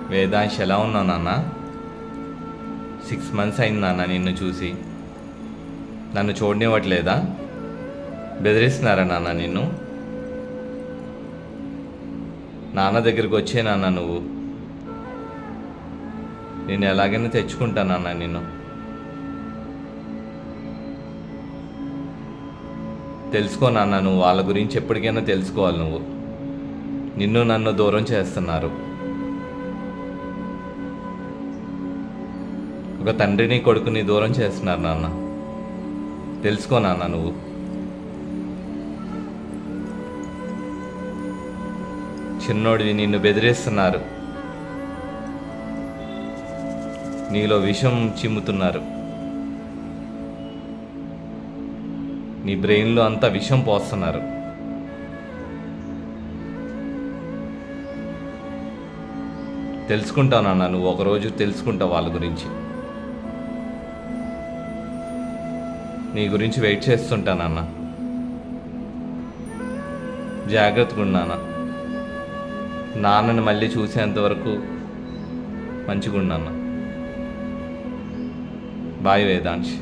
వేదాంశ్ ఎలా ఉన్నావు నాన్న? 6 months అయింది నాన్న నిన్ను చూసి. నన్ను చూడనివ్వట్లేదా? బెదిరిస్తున్నారా నాన్న నిన్ను? నాన్న దగ్గరికి వచ్చే నాన్న నువ్వు. నేను ఎలాగైనా తెచ్చుకుంటానన్నా నిన్ను. తెలుసుకో నాన్న, నువ్వు వాళ్ళ గురించి ఎప్పటికైనా తెలుసుకోవాలి. నువ్వు నిన్ను నన్ను దూరం చేస్తున్నారు. ఒక తండ్రిని కొడుకుని దూరం చేస్తున్నారు నాన్న. తెలుసుకో నాన్న నువ్వు. చిన్నోడివి నిన్ను బెదిరిస్తున్నారు. నీలో విషం చిమ్ముతున్నారు. నీ బ్రెయిన్లో అంతా విషం పోస్తున్నారు. తెలుసుకుంటావు నాన్న, నువ్వు ఒకరోజు తెలుసుకుంటావు వాళ్ళ గురించి. నీ గురించి వెయిట్ చేస్తుంటానన్న. జాగ్రత్తగా ఉన్నానా. నాన్నని మళ్ళీ చూసేంతవరకు మంచిగా ఉన్నాను. బాయ్ వేదాంశ్.